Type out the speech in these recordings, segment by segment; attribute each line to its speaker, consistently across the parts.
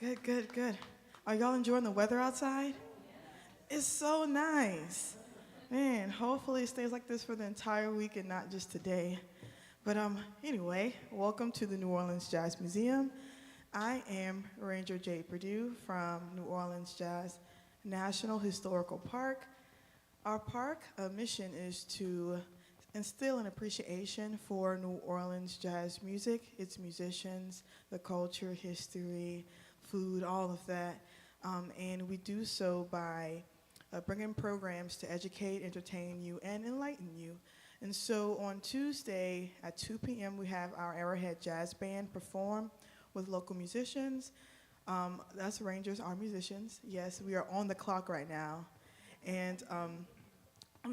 Speaker 1: Good, good, good. Are y'all enjoying the weather outside? It's so nice. Man, hopefully it stays like this for the entire week and not just today. But anyway, welcome to the New Orleans Jazz Museum. I am Ranger Jay Perdue from New Orleans Jazz National Historical Park. Our park mission is to instill an appreciation for New Orleans jazz music, its musicians, the culture, history, food, all of that. And we do so by bringing programs to educate, entertain you, and enlighten you. And so on Tuesday at 2 p.m. we have our Arrowhead Jazz Band perform with local musicians. Us Rangers are musicians. Yes, we are on the clock right now. And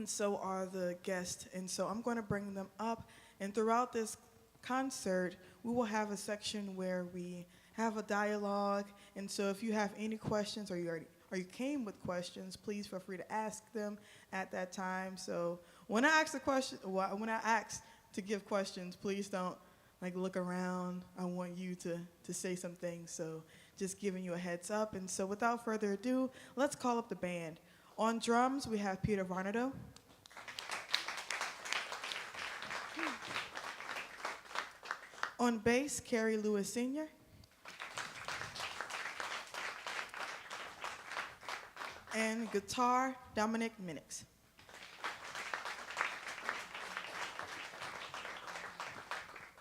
Speaker 1: so are the guests. And so I'm going to bring them up. And throughout this concert, we will have a section where we have a dialogue. And so if you have any questions or you came with questions, please feel free to ask them at that time. So when I ask to give questions, please don't look around. I want you to say some things. So just giving you a heads up. And so without further ado, let's call up the band. On drums, we have Peter Varnado. On bass, Kerry Lewis Sr. And guitar, Dominic Minix.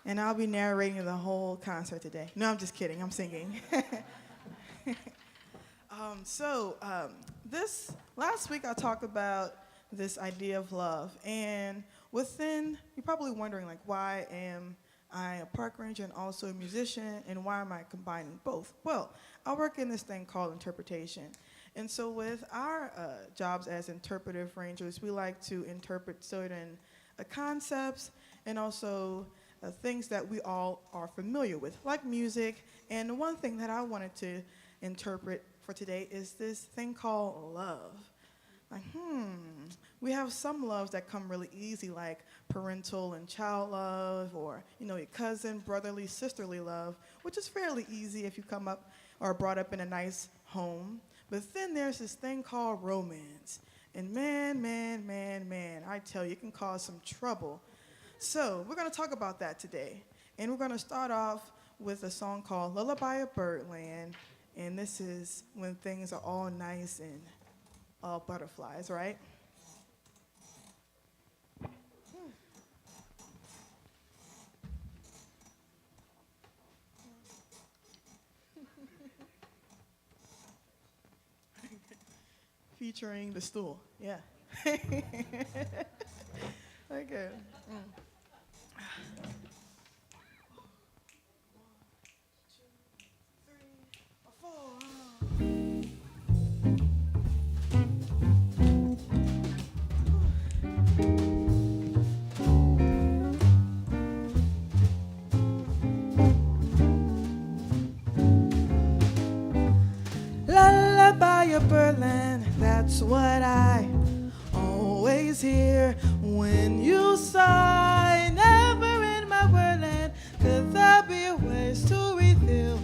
Speaker 1: And I'll be narrating the whole concert today. No, I'm just kidding. I'm singing. This last week I talked about this idea of love, and you're probably wondering why am I a park ranger and also a musician, and why am I combining both? Well, I work in this thing called interpretation. And so with our jobs as interpretive rangers, we like to interpret certain concepts and also things that we all are familiar with, like music. And the one thing that I wanted to interpret for today is this thing called love. We have some loves that come really easy, like parental and child love, or your cousin, brotherly, sisterly love, which is fairly easy if you come up or brought up in a nice home. But then there's this thing called romance. And man, I tell you, it can cause some trouble. So we're going to talk about that today. And we're going to start off with a song called Lullaby of Birdland. And this is when things are all nice and all butterflies, right? Featuring the stool, yeah. Okay. Lullaby of Birdland, that's what I always hear when you sigh. Never in my wordland could there be ways to reveal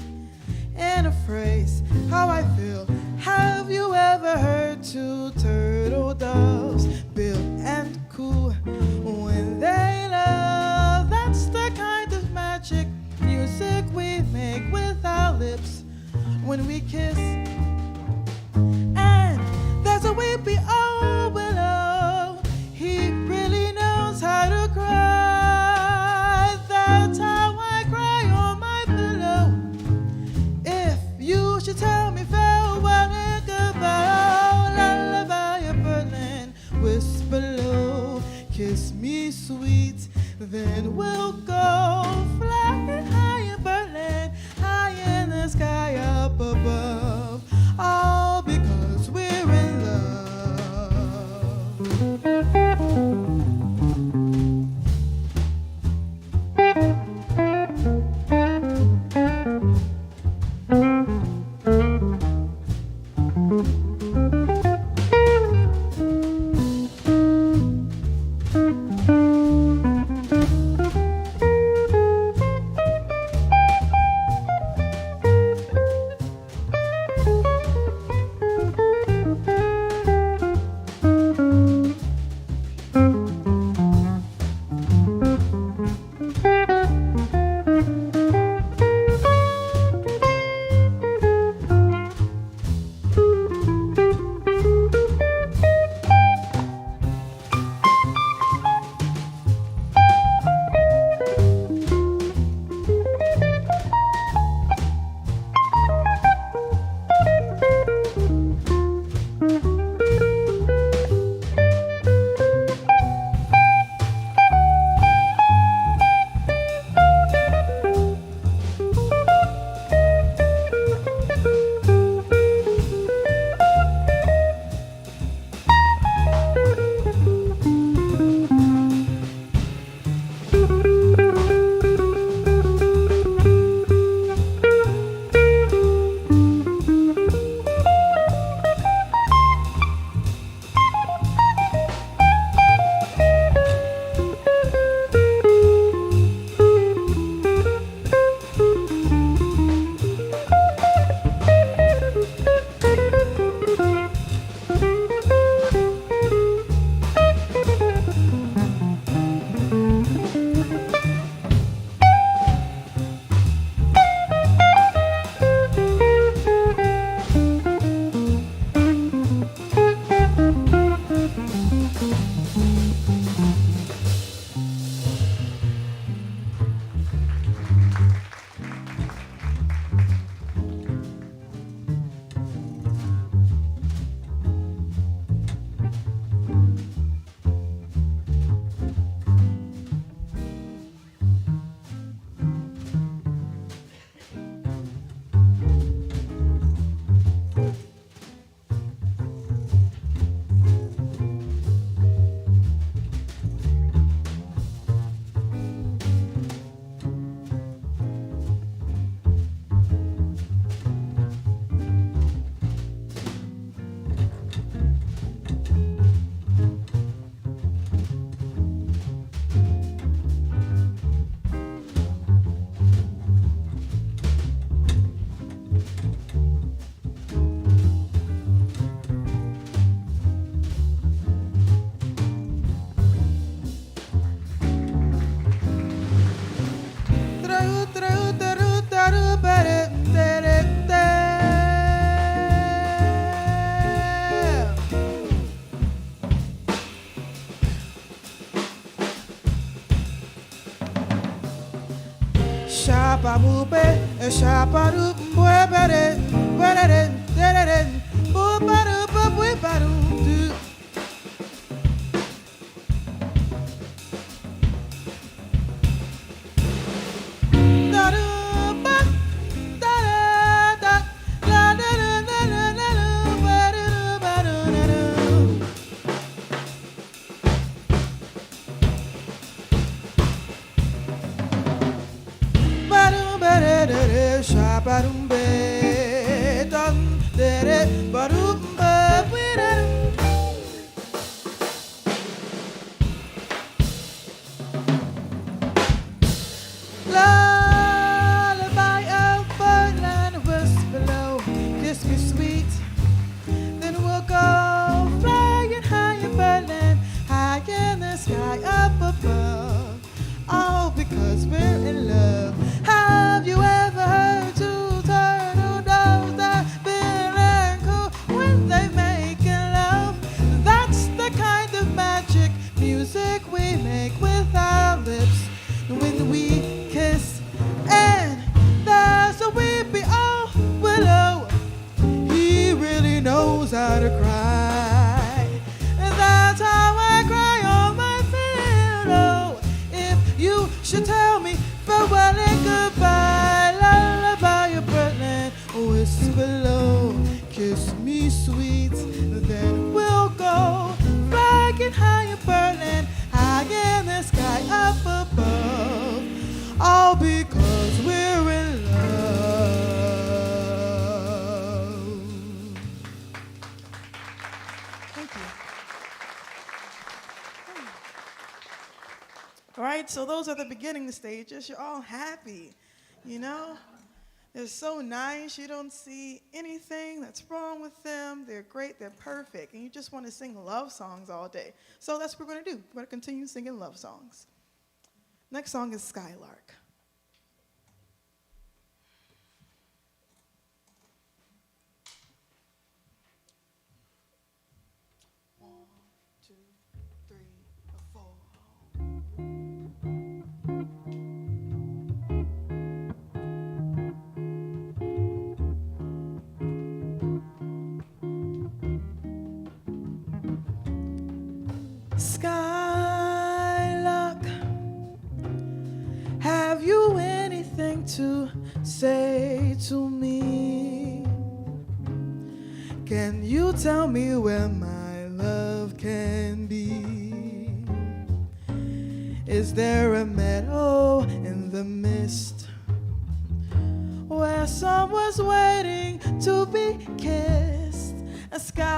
Speaker 1: in a phrase how I feel. Have you ever heard two turtle doves bill and coo when they love? That's the kind of magic music we make with our lips when we kiss. And there's a weepy old willow, he really knows how to cry. That's how I cry on my pillow. If you should tell me farewell and goodbye, oh, lullaby of Birdland, whisper low, kiss me sweet, then we'll go flying high in Birdland, high in the sky up above, all because we're in love.
Speaker 2: Lullaby of birdland whisper low, kiss me sweet. Then we'll go flying high in Berlin, high in the sky up above. All because we're in love. Have you ever heard two turtle doves that bill and coo when they making love? That's the kind of magic music we make with our lips when we kiss. And there's a weepy old willow, he really knows how to cry. And that's how I cry on my pillow. If you should tell me farewell and goodbye, lullaby of Berlin, whisper low, kiss me sweet. Then we'll go flying high in Berlin, high in the sky up above. All because we're in love.
Speaker 1: Thank you. All right, so those are the beginning stages. You're all happy, you know? They're so nice. You don't see anything that's wrong with them. They're great. They're perfect. And you just want to sing love songs all day. So that's what we're going to do. We're going to continue singing love songs. Next song is Skylark. One, two, three, four.
Speaker 2: Skylark, have you anything to say to me? Can you tell me where my love can be? Is there a meadow in the mist where someone's waiting to be kissed? A skylark,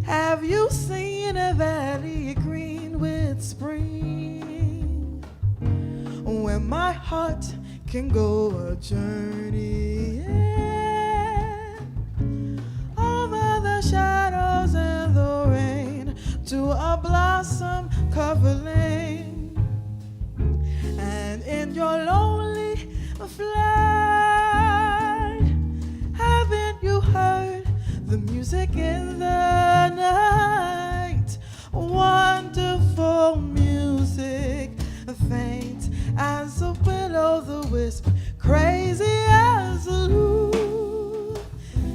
Speaker 2: have you seen a valley green with spring, where my heart can go a journey over the shadows and the rain to a blossom-covered lane? And in your lonely flight, haven't you heard the music in the night? Wonderful music, faint as a will-o'-the-wisp, crazy as a lute,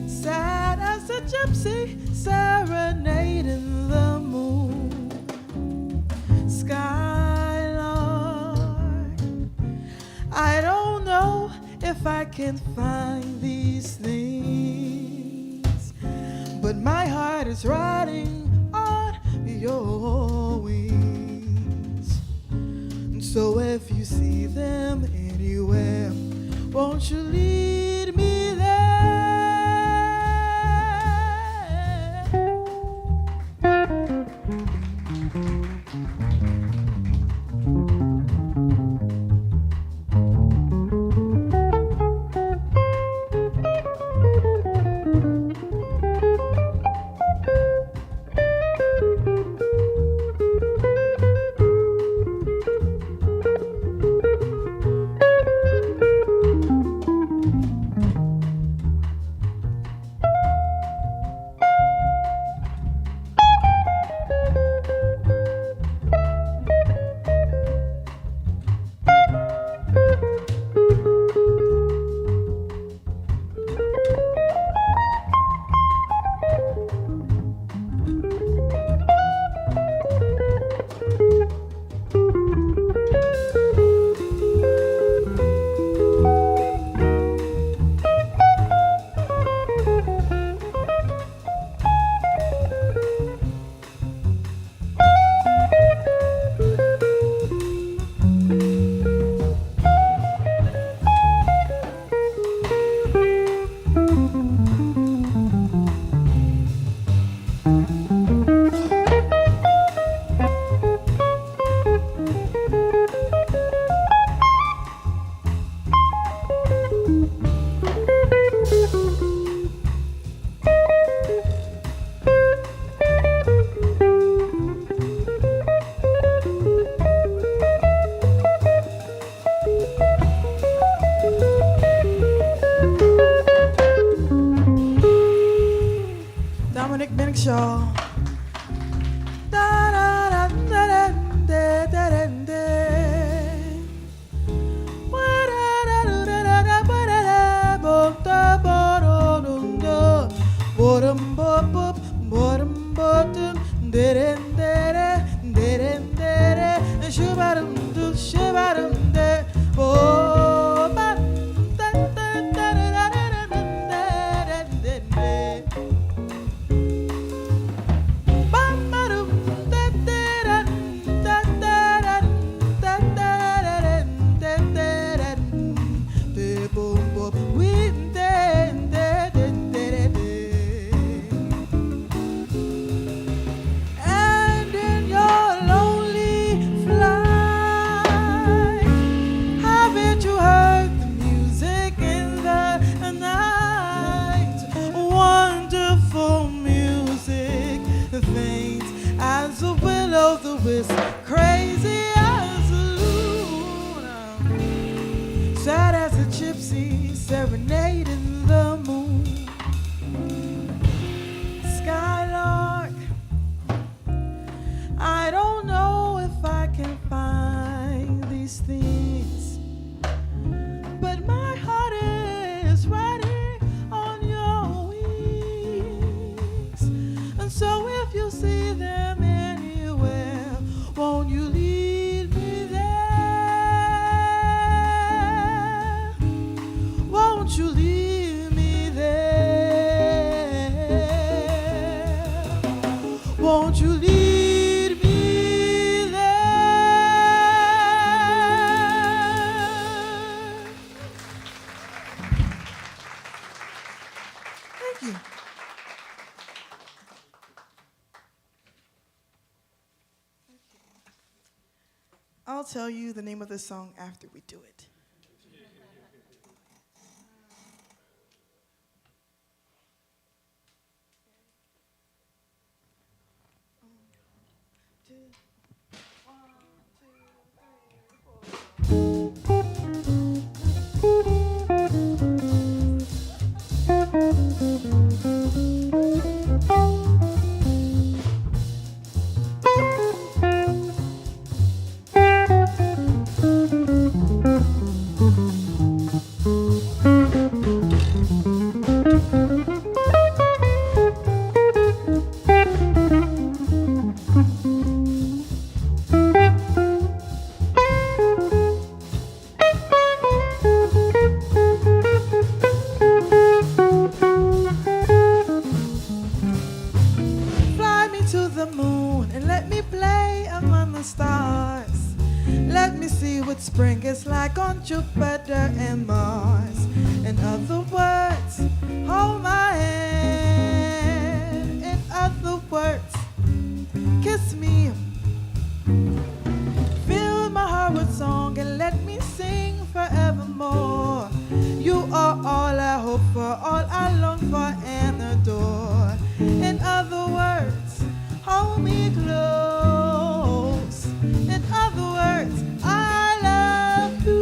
Speaker 2: sad as a gypsy serenading the moon. Skylark, I don't know if I can find these things, but my heart is riding on your wings. So if you see them anywhere, won't you lead me there?
Speaker 1: y'all.
Speaker 2: And in your lonely flight, haven't you heard the music in the night? Wonderful music, faint as a will-o'-the-wisp, crazy as a loon, sad as a gypsy serenading the moon. Skylark, I don't know if I can find these things, but my heart is riding on your wings. And so if you see them anywhere, won't you lead me there? Won't you lead me there? Won't you lead me there?
Speaker 1: Thank you. I'll tell you the name of this song after we do it.
Speaker 2: Fly me to the moon and let me play among the stars. Let me see what spring is like on Jupiter and Mars. In other words, hold my hand. In other words, kiss me. Fill my heart with song and let me sing forevermore. You are all I hope for, all I long for and adore. In other words, hold me close. In other words, I love you.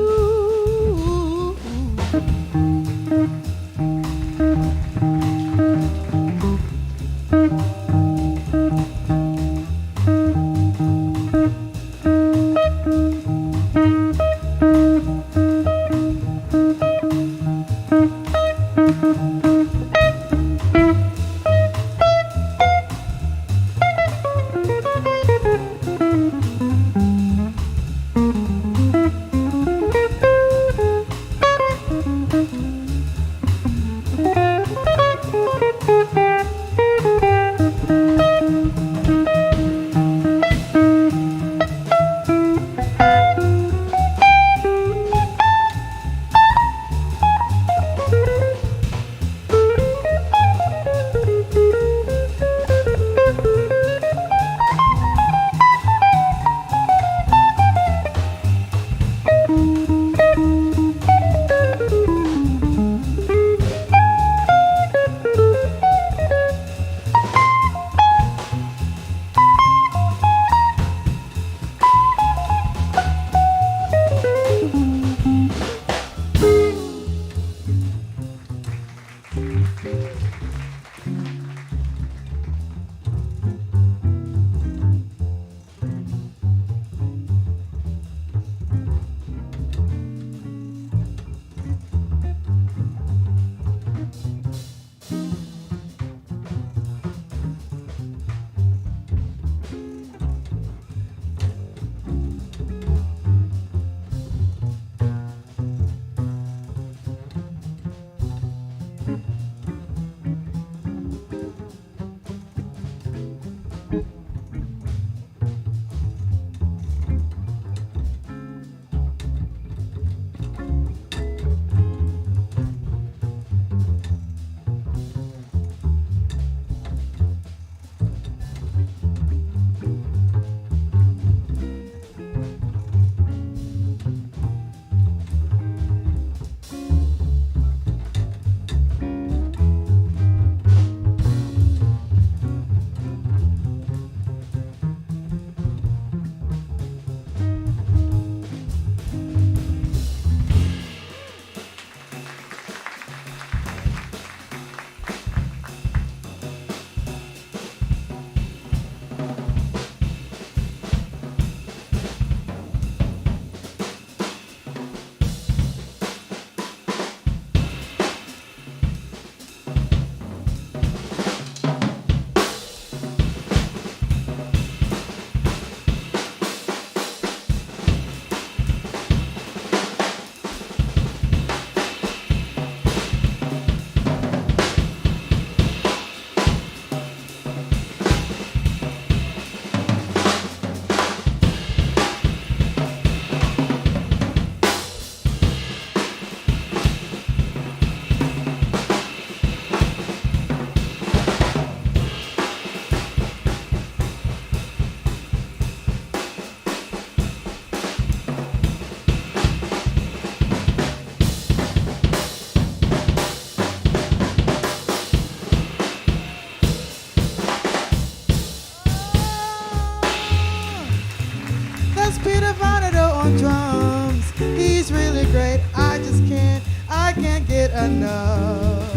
Speaker 2: enough.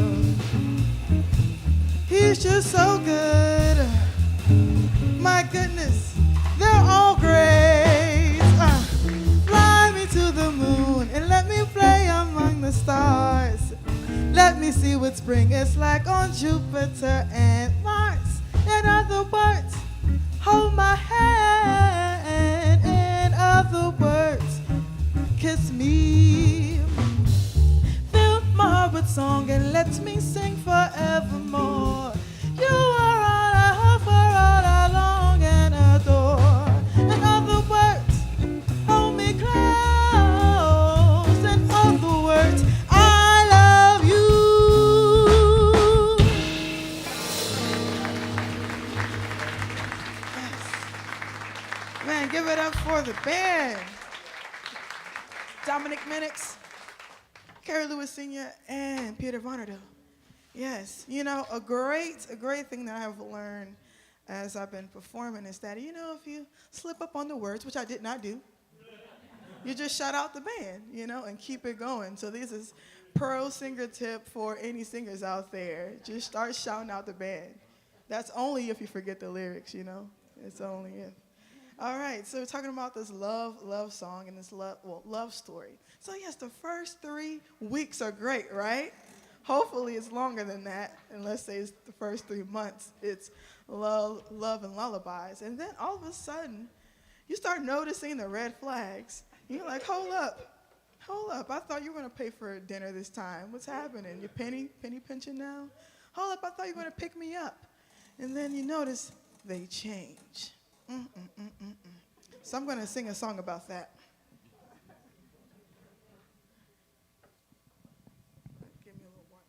Speaker 2: He's just so good. My goodness, they're all great. Fly me to the moon and let me play among the stars. Let me see what spring is like on Jupiter and Mars. In other words, hold my hand. In other words, kiss me. Fill my heart with song and let me sing forevermore. You are all I hope for, all I long and adore. In other words, hold me close. In other words, I love you.
Speaker 1: Yes. Man, give it up for the band. Dominic Minix, Carrie Lewis Sr., and Peter Vonderdo. Yes, you know, a great thing that I have learned as I've been performing is that, you know, if you slip up on the words, which I did not do, you just shout out the band, you know, and keep it going. So this is pro singer tip for any singers out there. Just start shouting out the band. That's only if you forget the lyrics, you know. It's only if. All right, so we're talking about this love song and this love story. So yes, the first 3 weeks are great, right? Hopefully it's longer than that, and let's say it's the first 3 months. It's love and lullabies. And then all of a sudden, you start noticing the red flags. You're like, hold up. I thought you were going to pay for dinner this time. What's happening? You're penny pinching now? Hold up, I thought you were going to pick me up. And then you notice they change. So I'm going to sing a song about that. Give me a little water.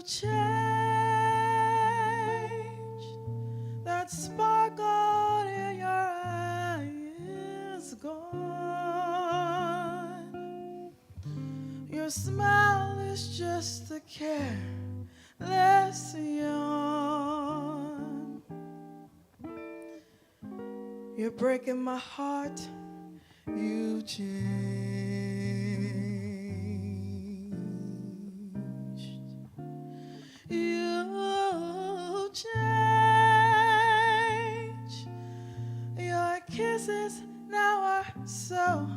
Speaker 1: Change that sparkle in your eye is gone. Your smile is just a careless yawn. You're breaking my heart. You changed. You change. Your kisses now are so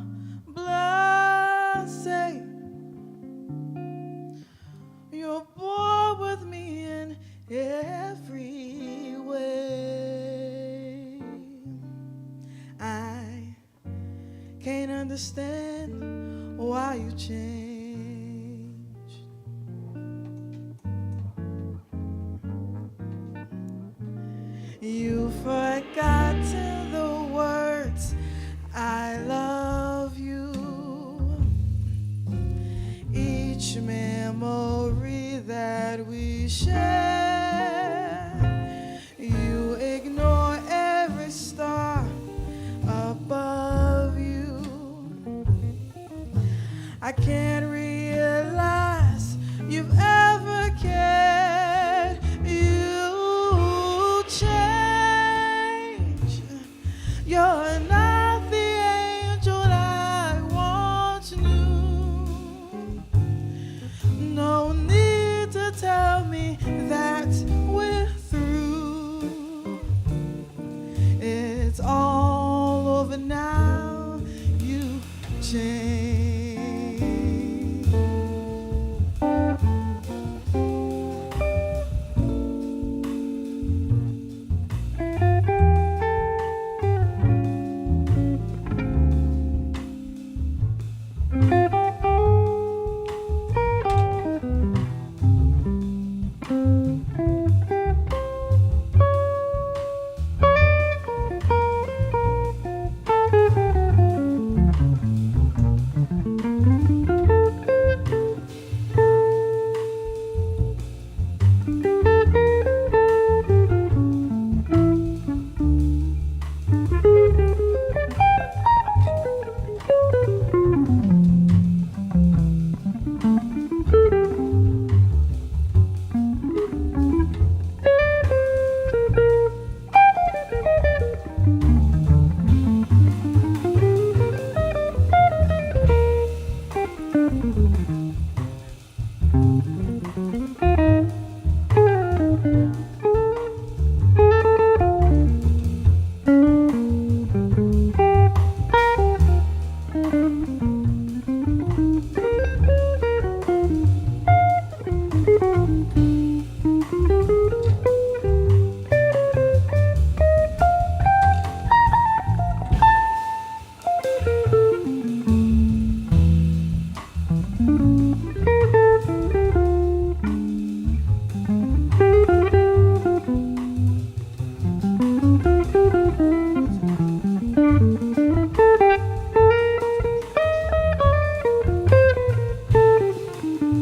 Speaker 1: blasé. You're bored with me in every way. I can't understand why you changed. You've forgotten the words I love you. Each memory that we share, you ignore every star above you. I can't realize you've ever cared. You change. You're not the angel I once knew. No need to tell me that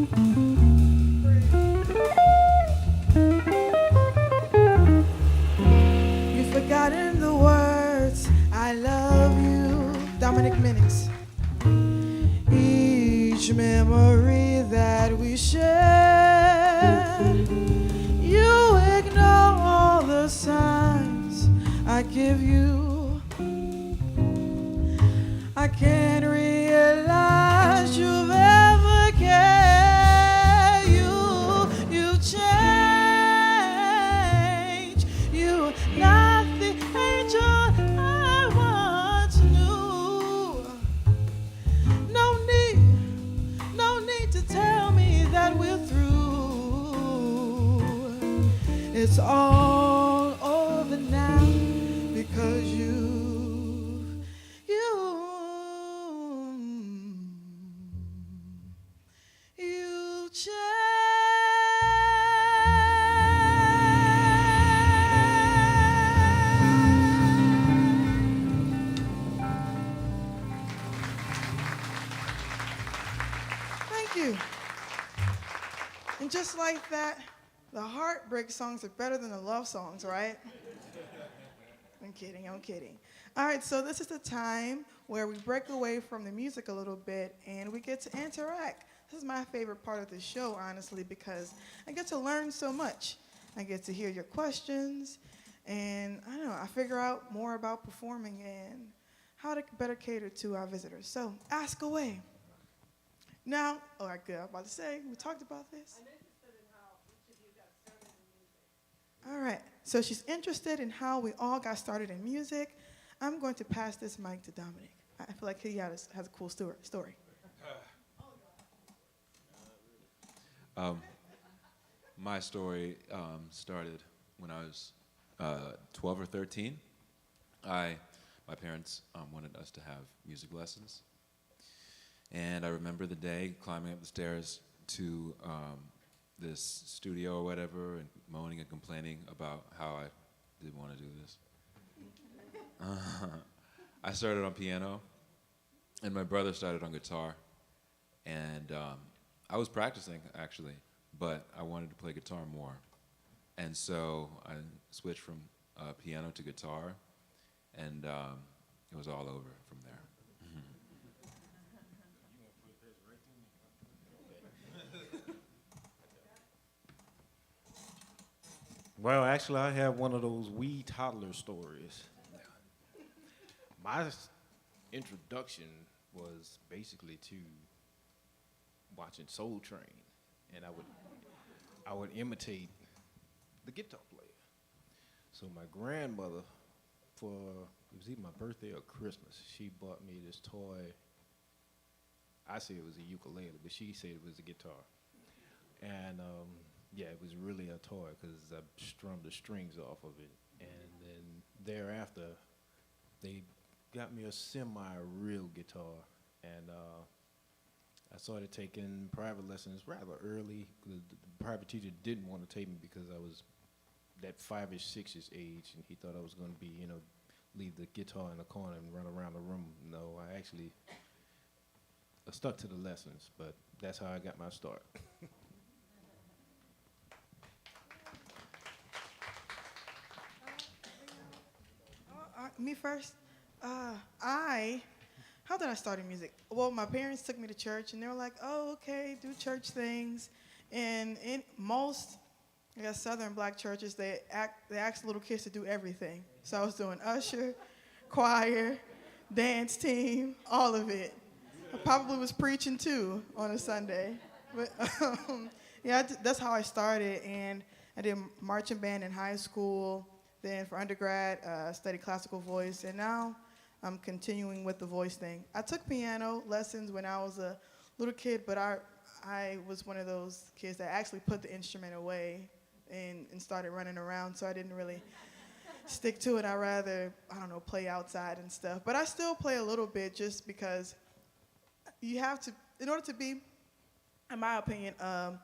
Speaker 2: You've forgotten the words, I love you. Dominic Minix. Each memory that we share, you ignore all the signs I give you. I can't realize you've ever cared. You've changed. You're not the angel I once knew. No need to tell me that we're through. It's all over now because you changed.
Speaker 1: Thank you. And just like that, the heartbreak songs are better than the love songs, right? I'm kidding. All right, so this is the time where we break away from the music a little bit and we get to interact. This is my favorite part of the show, honestly, because I get to learn so much. I get to hear your questions, and I don't know, I figure out more about performing and how to better cater to our visitors. So ask away. Now, all right, good. I was about to say, we talked about this. I'm interested in how each of you got started in music. All right, so she's interested in how we all got started in music. I'm going to pass this mic to Dominic. I feel like he has a cool story.
Speaker 3: My story started when I was 12 or 13. My parents wanted us to have music lessons. And I remember the day climbing up the stairs to this studio or whatever and moaning and complaining about how I didn't want to do this. I started on piano, and my brother started on guitar. And I was practicing, actually, but I wanted to play guitar more. And so I switched from piano to guitar, and it was all over from there.
Speaker 4: Well, actually, I have one of those wee toddler stories. My introduction was basically to watching Soul Train, and I would imitate the guitar player. So my grandmother, it was either my birthday or Christmas, she bought me this toy. I say it was a ukulele, but she said it was a guitar. And yeah, it was really a toy because I strummed the strings off of it. And then thereafter, they got me a semi-real guitar. And I started taking private lessons rather early. The private teacher didn't want to take me because I was that 5-ish, 6-ish age, and he thought I was going to be, leave the guitar in the corner and run around the room. No, I actually stuck to the lessons, but that's how I got my start.
Speaker 1: Me first. How did I start in music? Well, my parents took me to church, and they were like, "Oh, okay, do church things." And in most, I guess, Southern black churches, they ask little kids to do everything. So I was doing usher, choir, dance team, all of it. I probably was preaching too on a Sunday, but yeah, that's how I started. And I did marching band in high school. Then for undergrad, studied classical voice, and now I'm continuing with the voice thing. I took piano lessons when I was a little kid, but I was one of those kids that actually put the instrument away and started running around, so I didn't really stick to it. I rather, play outside and stuff. But I still play a little bit just because you have to, in order to be, in my opinion, a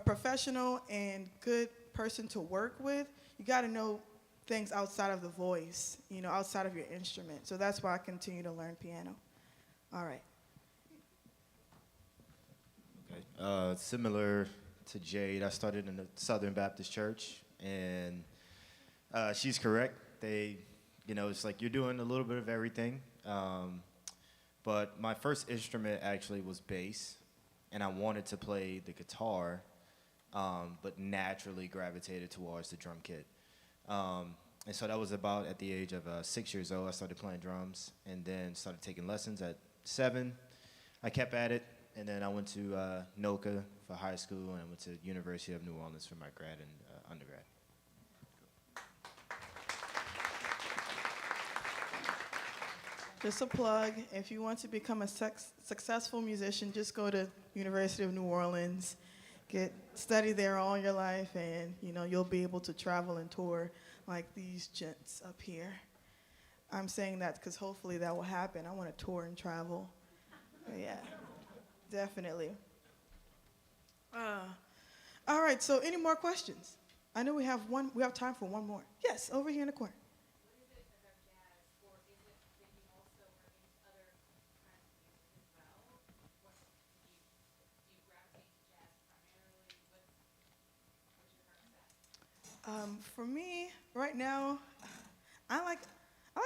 Speaker 1: professional and good person to work with, you got to know things outside of the voice, outside of your instrument. So that's why I continue to learn piano. All right.
Speaker 5: Similar to Jade, I started in the Southern Baptist Church, and she's correct. It's like you're doing a little bit of everything. But my first instrument actually was bass, and I wanted to play the guitar, but naturally gravitated towards the drum kit. And so that was about at the age of 6 years old. I started playing drums, and then started taking lessons at 7. I kept at it, and then I went to NOCA for high school, and I went to University of New Orleans for my grad and undergrad.
Speaker 1: Just a plug, if you want to become a successful musician, just go to University of New Orleans, study there all your life, and you'll be able to travel and tour like these gents up here. I'm saying that because hopefully that will happen. I want to tour and travel. But yeah, definitely. All right, so any more questions? I know we have time for one more. Yes, over here in the corner. For me, right now, I like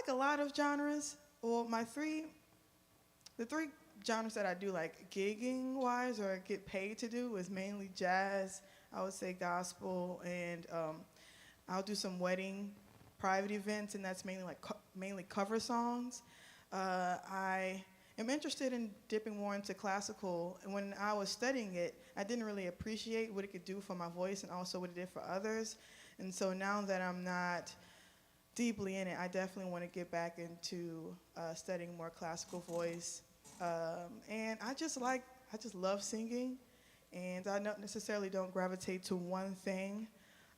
Speaker 1: a lot of genres. Well, the three genres that I do like gigging wise or get paid to do is mainly jazz, I would say gospel, and I'll do some wedding private events, and that's mainly cover songs. I am interested in dipping more into classical, and when I was studying it, I didn't really appreciate what it could do for my voice and also what it did for others. And so now that I'm not deeply in it, I definitely want to get back into studying more classical voice. And I just love singing, and I don't necessarily gravitate to one thing.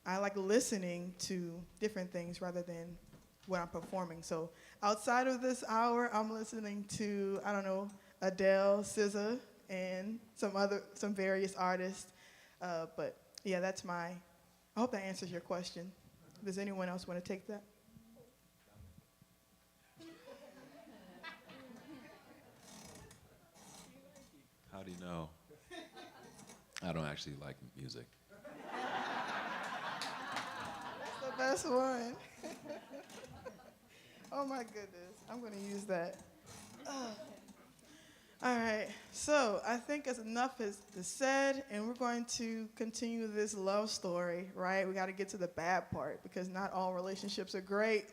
Speaker 1: I like listening to different things rather than what I'm performing. So outside of this hour, I'm listening to, Adele, SZA, and some various artists. But yeah, I hope that answers your question. Does anyone else want to take that?
Speaker 3: How do you know? I don't actually like music.
Speaker 1: That's the best one. Oh my goodness, I'm going to use that. All right, so I think enough is said, and we're going to continue this love story, right? We got to get to the bad part, because not all relationships are great,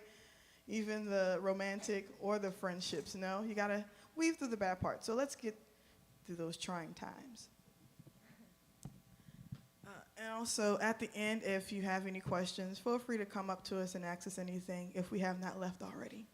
Speaker 1: even the romantic or the friendships, no? You got to weave through the bad part. So let's get through those trying times. And also, at the end, if you have any questions, feel free to come up to us and ask us anything if we have not left already.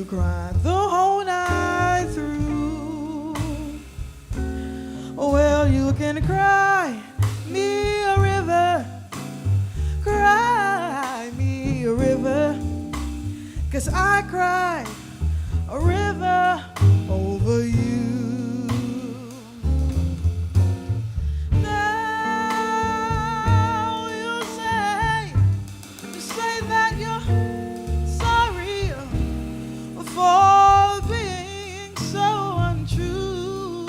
Speaker 1: Cried the whole night through. Well, you can cry me a river, cry me a river, 'cause I cried a river over you. Now you say that you're sorry for being so untrue.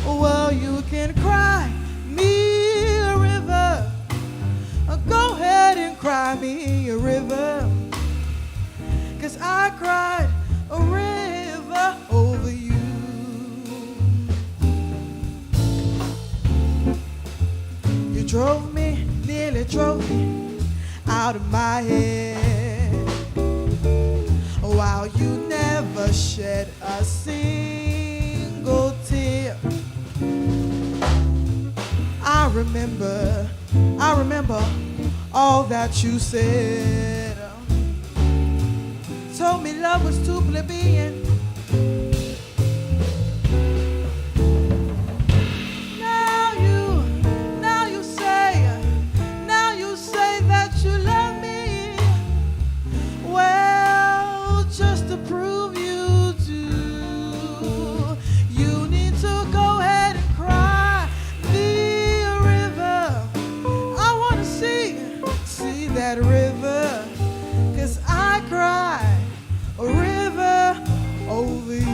Speaker 1: Well, you can cry me a river. Go ahead and cry me a river, 'cause
Speaker 2: out of my head. While you never shed a single tear. I remember all that you said. Told me love was too plebeian. Now you say that you love me. Well, just to prove you do, you need to go ahead and cry me a river. I wanna see that river, 'cause I cry a river over you.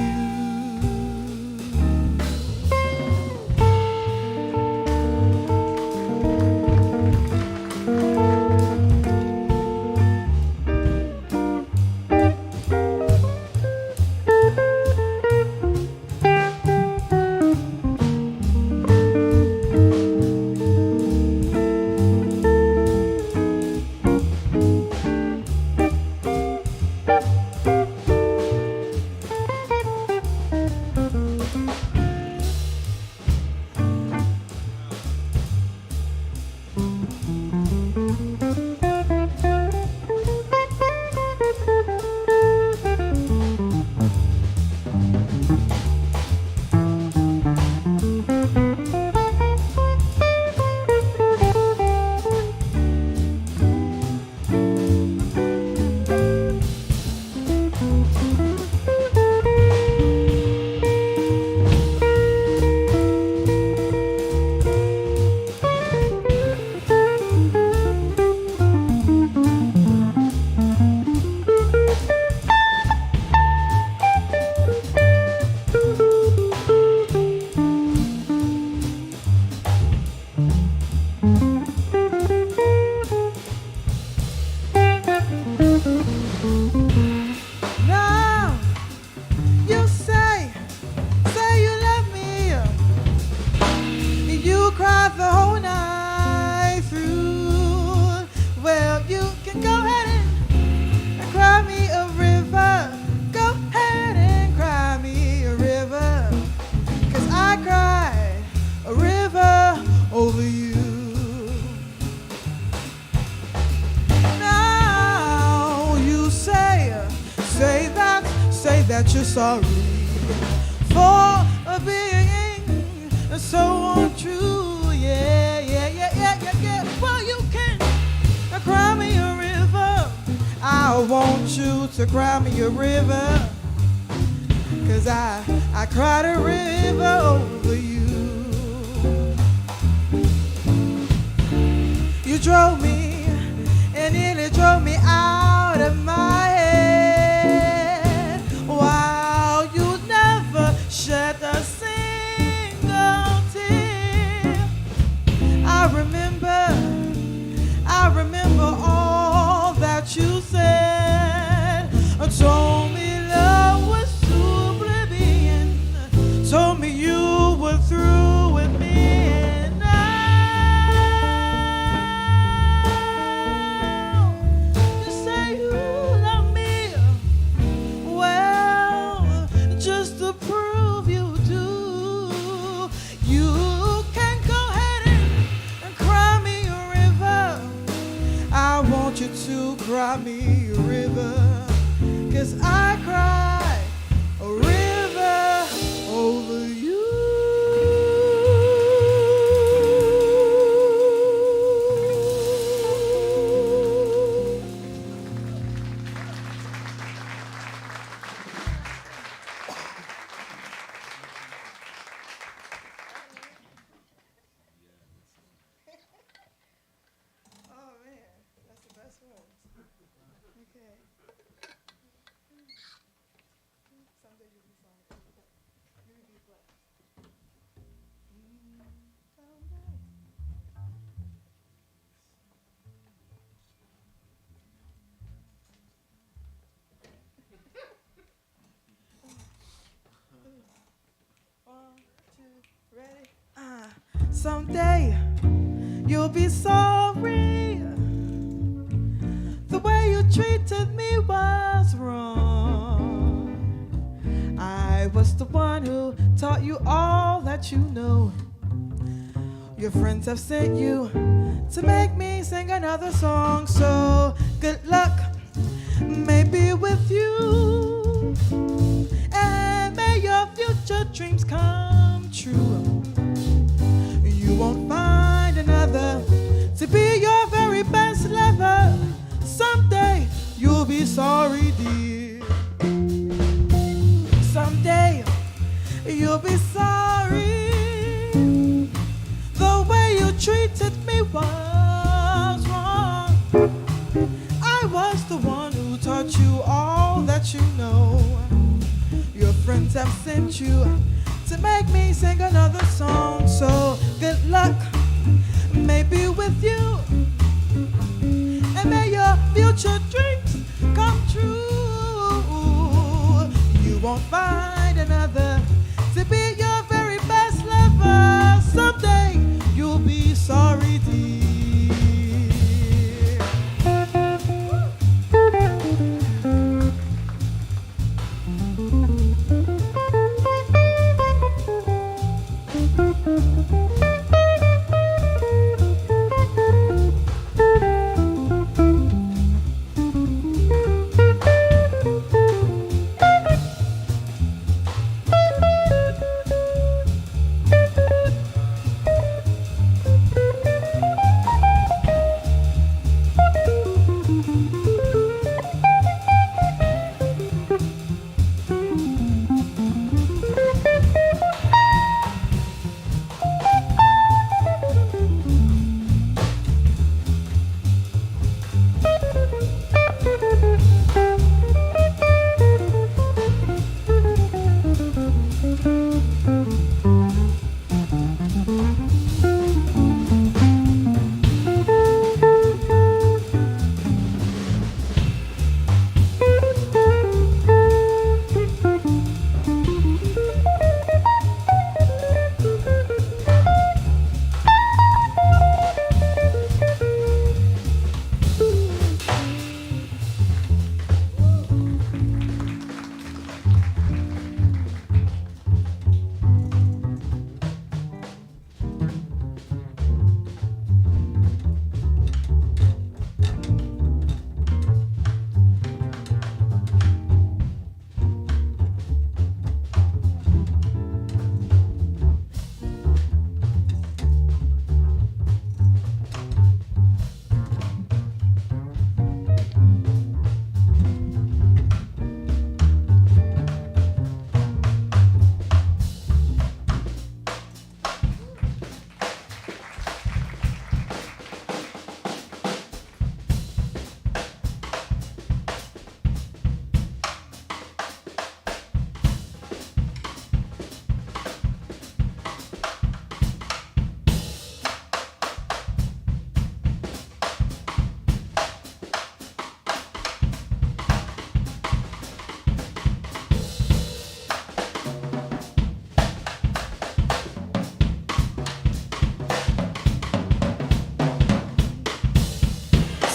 Speaker 2: Now you say you love me. You cried the whole night through. Well, you can go ahead and cry me a river. Go ahead and cry me a river, 'cause I cried a river over you. Say that you're sorry for being so untrue. Yeah. Well, you can cry me a river. I want you to cry me a river, 'cause I cried a river over you. You drove me, and nearly drove me out of my head, while you never shed a single tear. I remember all that you said. Told me love was too oblivion. Told me you were through with me. And now you say you love me. Well, just to prove you do, you can go ahead and cry me a river. I want you to cry me a river, 'cause I cry a river over you. Oh man, that's the best one. Okay. Someday you'll be fine. You'll be blessed. Someday. One, two, ready? Someday you'll be sorry treated me was wrong. I was the one who taught you all that you know. Your friends have sent you to make me sing another song. So good luck, maybe with you, and may your future dreams come true. You won't find another to be your very best lover. Someday you'll be sorry, dear. Someday you'll be sorry. The way you treated me was wrong. I was the one who taught you all that you know. Your friends have sent you to make me sing another song. So good luck, maybe with you, and may your future dreams come true. You won't find another to be your very best lover. Someday you'll be sorry, dear.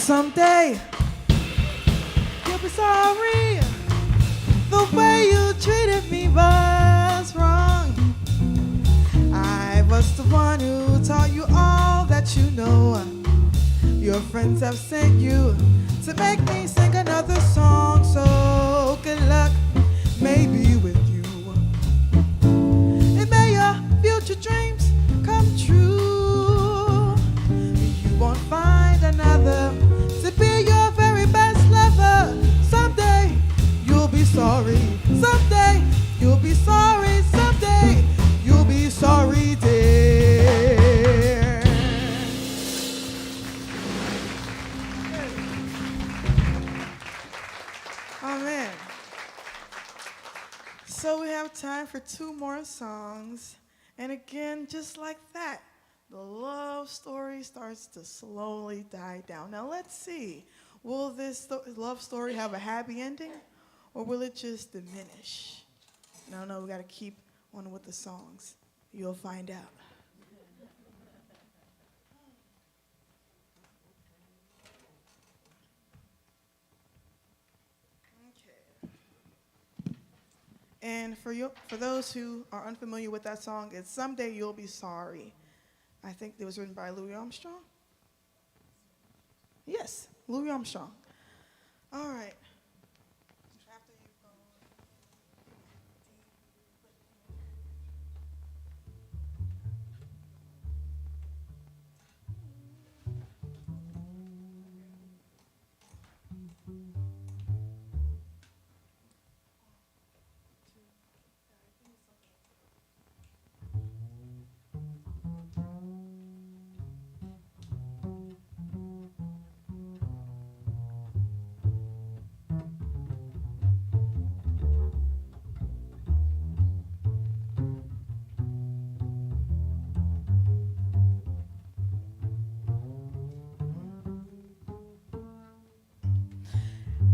Speaker 2: Someday you'll be sorry. The way you treated me was wrong. I was the one who taught you all that you know. Your friends have sent you to make me sing another song. So good luck, maybe with you, and may your future dreams come true. You won't find another to be your very best lover. Someday you'll be sorry. Someday you'll be sorry. Someday you'll be sorry, dear.
Speaker 1: Oh man. So we have time for 2 more songs. And again, just like that, the love story starts to slowly die down. Now let's see. Will this love story have a happy ending, or will it just diminish? No, we got to keep on with the songs. You'll find out. And for those who are unfamiliar with that song, it's Someday You'll Be Sorry. I think it was written by Louis Armstrong. Yes, Louis Armstrong. All right. After you've gone.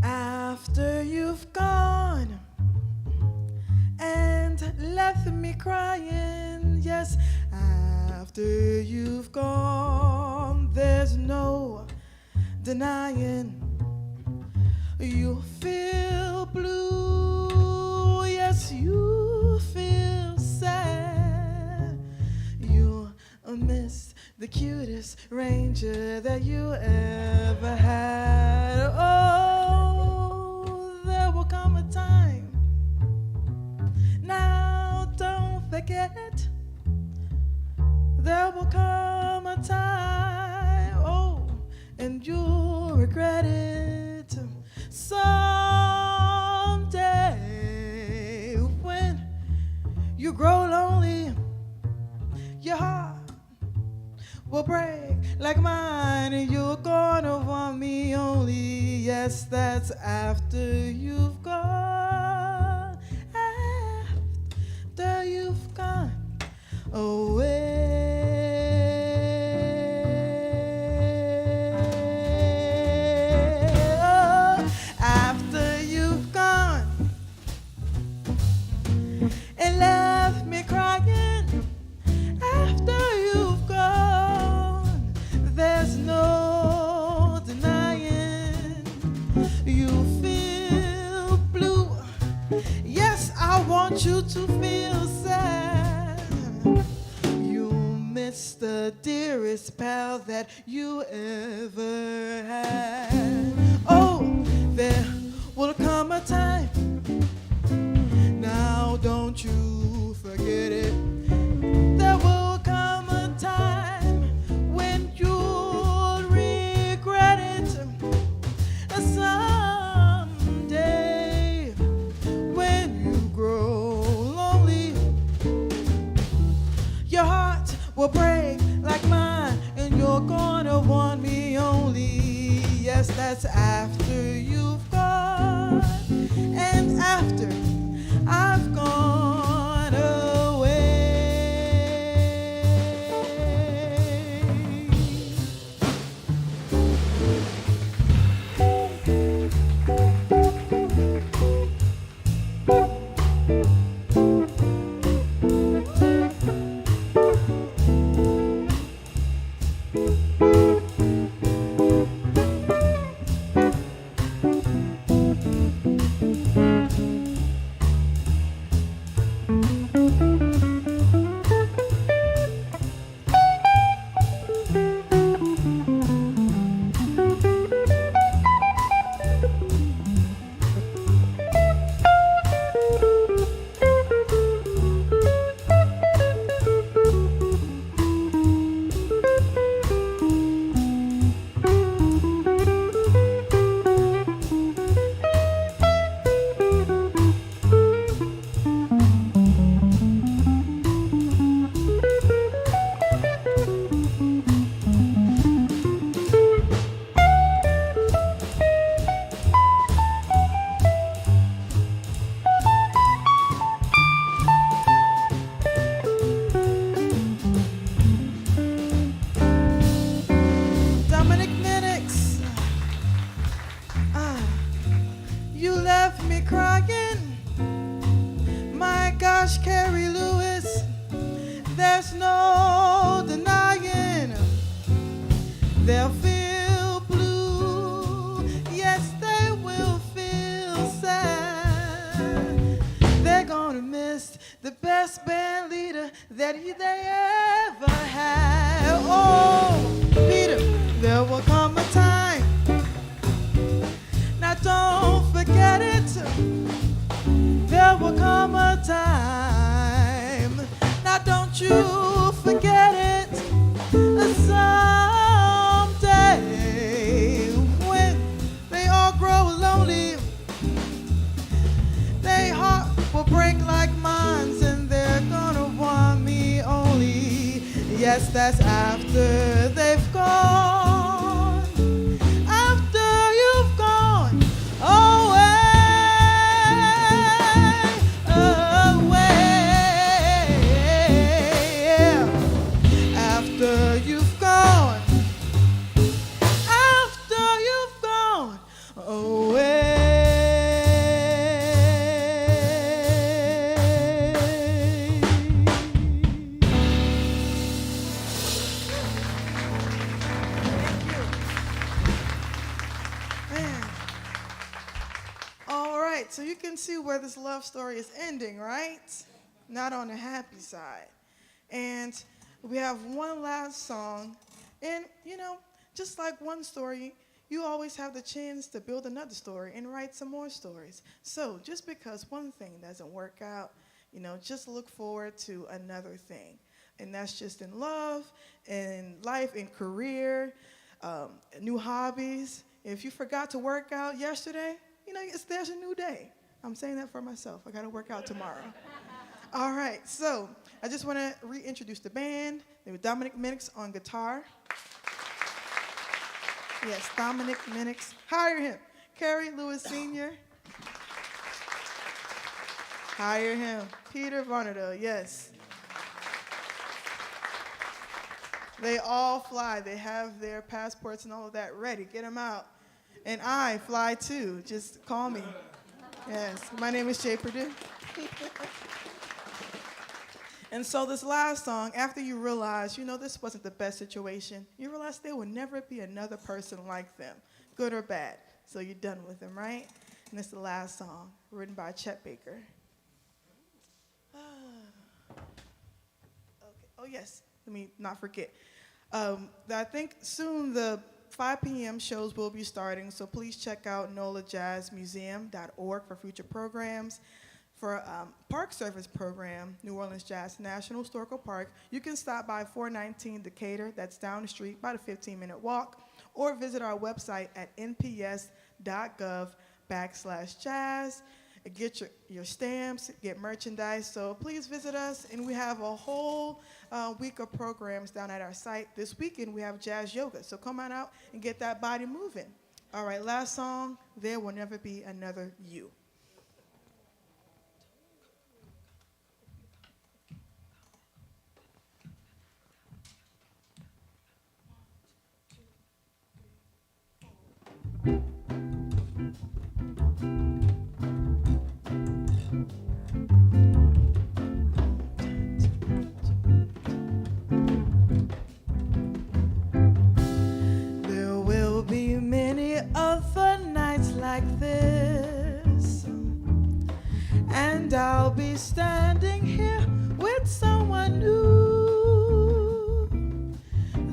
Speaker 1: After you've gone and left me crying, yes, after you've gone, there's no denying you feel blue, yes, you feel sad, you miss the cutest ranger that you ever had. Oh, there will come a time, now don't forget, there will come a time, oh, and you'll regret it someday. When you grow lonely, your heart will break like mine, and you're gonna want me only. Yes, that's after you've gone, after you've gone away. Oh, after you've gone and left me crying, after you've gone, there's no denying you feel blue. Yes, I want you to feel sad. You miss the dearest pal that you ever had. Oh, there will come a time, now don't you forget it. There will come a time when you'll regret it someday. When you grow lonely, your heart will break like mine, and you're gonna want me only. Yes, that's after you've gone and after I've gone away. You left me crying, my gosh, Carrie Lewis, there's no denying they'll feel blue, yes, they will feel sad, they're gonna
Speaker 2: pianist, the best band leader that they ever had. Oh, Peter, there will come a time. Now don't forget it. There will come a time. Now don't you forget it. Someday when they all grow lonely, their heart will break like mine, and they're gonna want me only. Yes, that's after they've gone. After you've gone away, away. After you've gone, after you've gone away.
Speaker 1: Man. All right, so you can see where this love story is ending, right? Not on the happy side. And we have one last song. And, you know, just like one story, you always have the chance to build another story and write some more stories. So just because one thing doesn't work out, you know, just look forward to another thing. And that's just in love, in life, in career, new hobbies. If you forgot to work out yesterday, you know, there's a new day. I'm saying that for myself. I got to work out tomorrow. All right, so I just want to reintroduce the band. They were Dominic Minix on guitar. Yes, Dominic Minix. Hire him. Kerry Lewis Sr. Hire him. Peter Varnado, yes. They all fly. They have their passports and all of that ready. Get them out. And I fly too. Just call me. Yes, my name is Jay Purdue. And so this last song, after you realize, you know, this wasn't the best situation, you realize there will never be another person like them, good or bad. So you're done with them, right? And it's the last song, written by Chet Baker. Okay. Oh, yes, let me not forget. I think soon the 5 p.m. shows will be starting, so please check out nolajazzmuseum.org for future programs. For Park Service program, New Orleans Jazz National Historical Park, you can stop by 419 Decatur, that's down the street, about a 15-minute walk, or visit our website at nps.gov/jazz. Get your stamps, get merchandise, so please visit us. And we have a whole week of programs down at our site. This weekend we have jazz yoga, so come on out and get that body moving. All right, last song, There Will Never Be Another You.
Speaker 2: There will be many other nights like this, and I'll be standing here with someone new.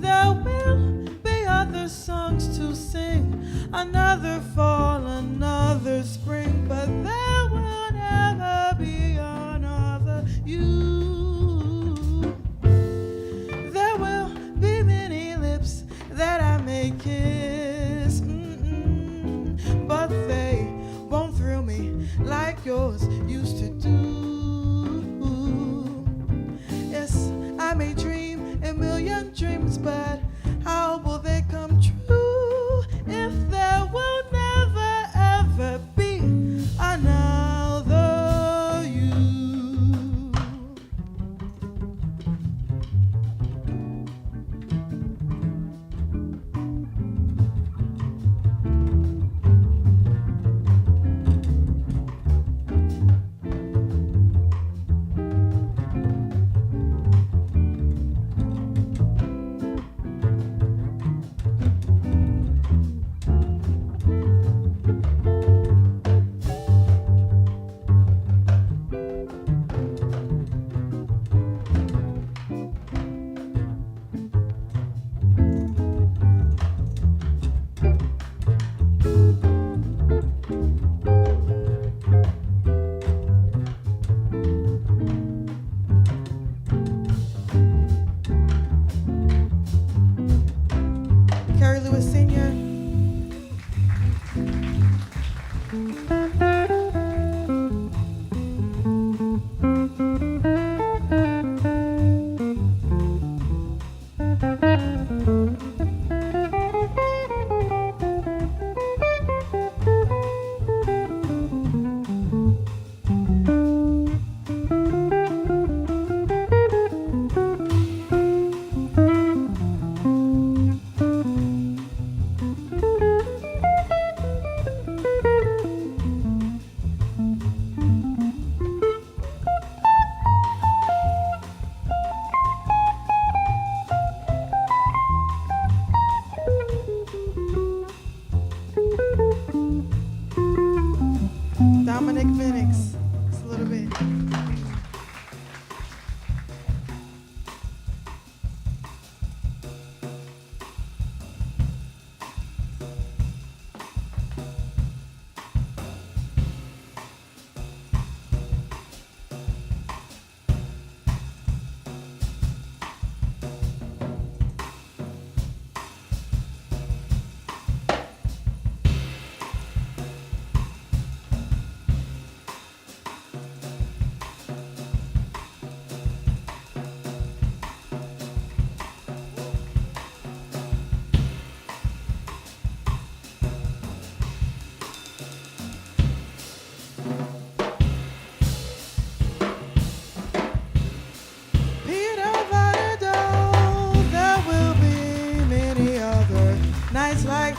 Speaker 2: There will be other songs to sing, another fall, another spring, but there will never be another you. There will be many lips that I may kiss, but they won't thrill me like yours used to do. Yes, I may dream a million dreams, but how will they come true if there will never ever be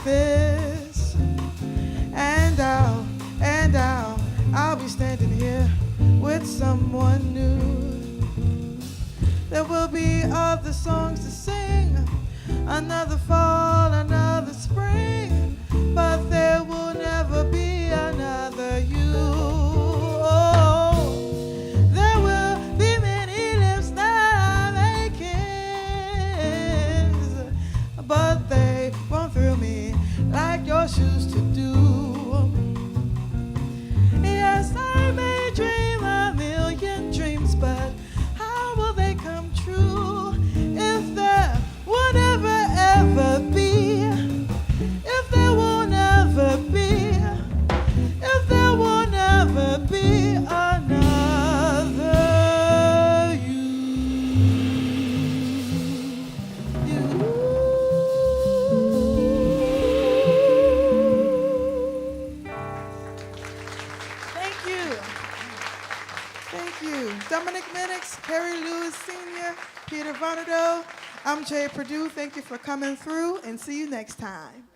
Speaker 2: this. And I'll be standing here with someone new. There will be other songs to sing, another fall, another spring, but there will never be another you. Oh, there will be many lips that I kiss, but they won't thrill me like your shoes to do. Yes, I may dream a million dreams, but how will they come true if there will never ever be? If there will never be, if there will never be another you.
Speaker 1: Thank you. Thank you. Dominic Minix, Harry Lewis Sr., Peter Vonado. I'm Jay Perdue. Thank you for coming through, and see you next time.